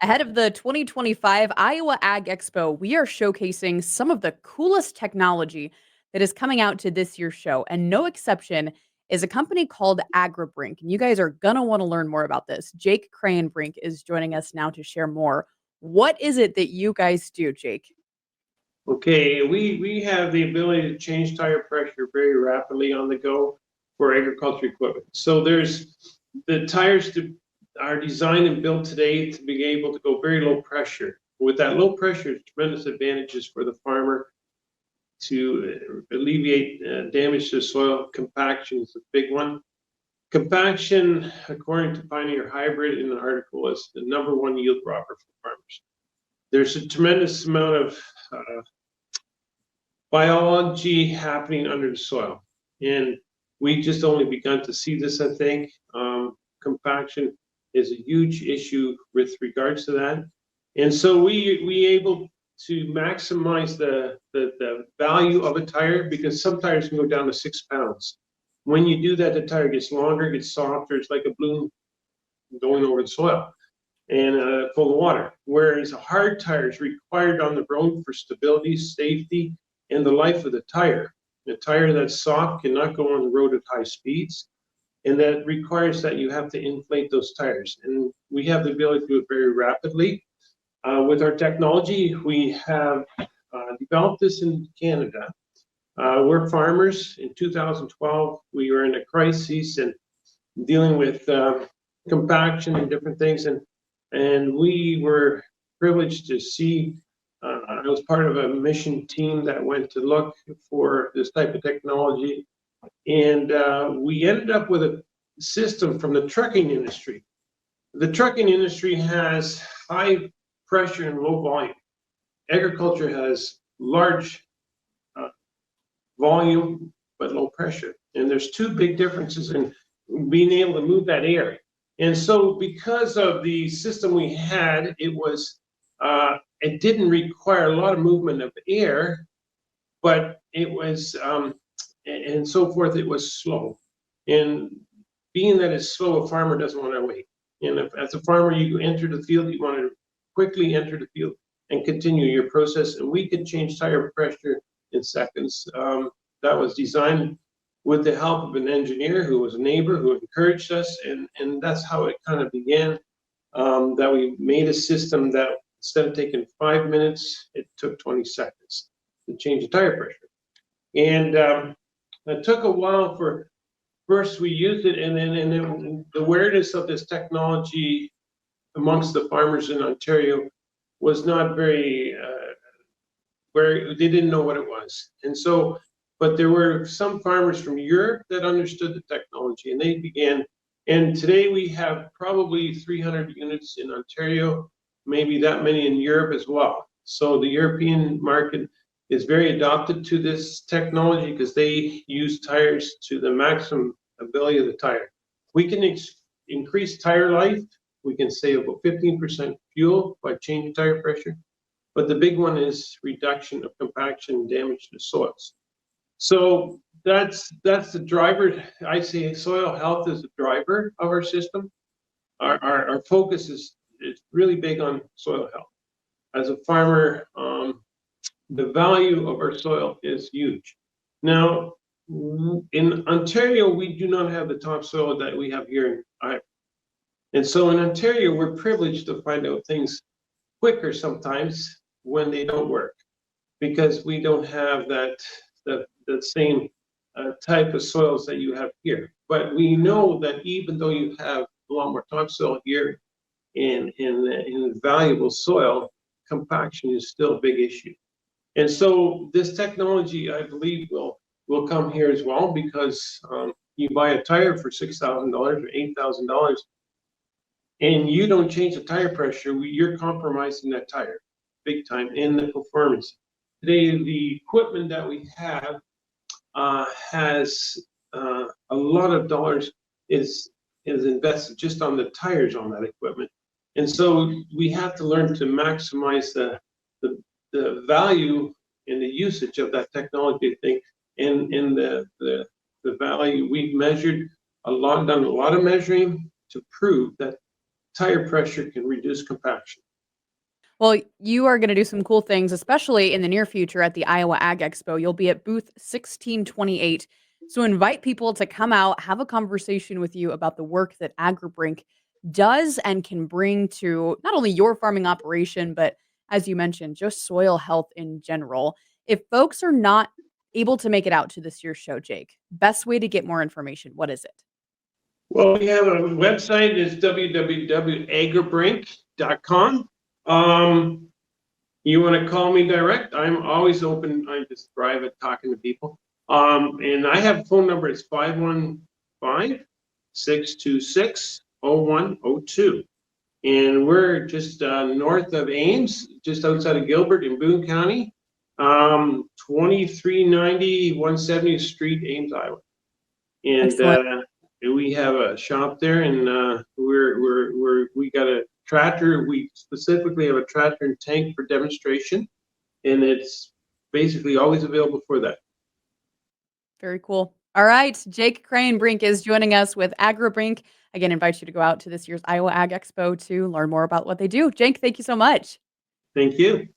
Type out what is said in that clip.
Ahead of the 2025 Iowa Ag Expo, we are showcasing some of the coolest technology that is coming out to this year's show. And no exception is a company called AgriBrink. And you guys are going to want to learn more about this. Jake Kraayenbrink is joining us now to share more. What is it that you guys do, Jake? Okay, we have the ability to change tire pressure very rapidly on the go for agriculture equipment. So there's the tires are designed and built today to be able to go very low pressure. With that low pressure, tremendous advantages for the farmer to alleviate damage to the soil. Compaction is a big one. Compaction, according to Pioneer Hybrid in the article, is the #1 yield robber for farmers. There's a tremendous amount of biology happening under the soil, and we just only begun to see this. I think compaction is a huge issue with regards to that, and so we able to maximize the value of a tire, because some tires can go down to 6 pounds. When you do that, the tire gets longer, gets softer. It's like a balloon going over the soil and full of water. Whereas a hard tire is required on the road for stability, safety, and the life of the tire. A tire that's soft cannot go on the road at high speeds, and that requires that you have to inflate those tires. And we have the ability to do it very rapidly. With our technology, we have developed this in Canada. We're farmers. In 2012, we were in a crisis and dealing with compaction and different things, and we were privileged to see. I was part of a mission team that went to look for this type of technology, and we ended up with a system from the trucking industry. The trucking industry has high pressure and low volume. Agriculture has large volume but low pressure, and there's two big differences in being able to move that air. And so because of the system we had, it didn't require a lot of movement of air, but it was and so forth. It was slow, and being that it's slow, a farmer doesn't want to wait. And if, as a farmer, you enter the field, you want to quickly enter the field and continue your process. And we could change tire pressure in seconds. That was designed with the help of an engineer who was a neighbor who encouraged us, and that's how it kind of began. That we made a system that instead of taking 5 minutes, it took 20 seconds to change the tire pressure. And it took a while for first we used it, and then the awareness of this technology amongst the farmers in Ontario was not very, they didn't know what it was. And so, but there were some farmers from Europe that understood the technology, and they began. And today we have probably 300 units in Ontario, maybe that many in Europe as well. So the European market is very adopted to this technology because they use tires to the maximum ability of the tire. We can increase tire life. We can save about 15% fuel by changing tire pressure. But the big one is reduction of compaction and damage to the soils. So that's the driver. I say soil health is the driver of our system. Our focus is really big on soil health. As a farmer, the value of our soil is huge. Now, in Ontario, we do not have the topsoil that we have here in Iowa. And so in Ontario, we're privileged to find out things quicker sometimes when they don't work, because we don't have that same type of soils that you have here. But we know that even though you have a lot more topsoil here in valuable soil, compaction is still a big issue. And so this technology, I believe, will come here as well, because you buy a tire for $6,000 or $8,000, and you don't change the tire pressure, you're compromising that tire big time in the performance. Today, the equipment that we have has a lot of dollars is invested just on the tires on that equipment. And so we have to learn to maximize the value and the usage of that technology, I think, and the value. We've measured done a lot of measuring to prove that tire pressure can reduce compaction. Well, you are going to do some cool things, especially in the near future at the Iowa Ag Expo. You'll be at booth 1628. So invite people to come out, have a conversation with you about the work that AgriBrink does and can bring to not only your farming operation, but as you mentioned, just soil health in general. If folks are not able to make it out to this year's show, Jake, best way to get more information, what is it? Well, we have a website, is www.agribrink.com. You want to call me direct? I'm always open. I just thrive at talking to people. And I have a phone number. It's 515-626-0102. And we're just north of Ames, just outside of Gilbert in Boone County, 2390 170th Street, Ames, Iowa. And Excellent. we have a shop there, and we got a tractor. We specifically have a tractor and tank for demonstration, and it's basically always available for that. Very cool. All right. Jake Kraayenbrink is joining us with AgriBrink. Again, invite you to go out to this year's Iowa Ag Expo to learn more about what they do. Jake, thank you so much. Thank you.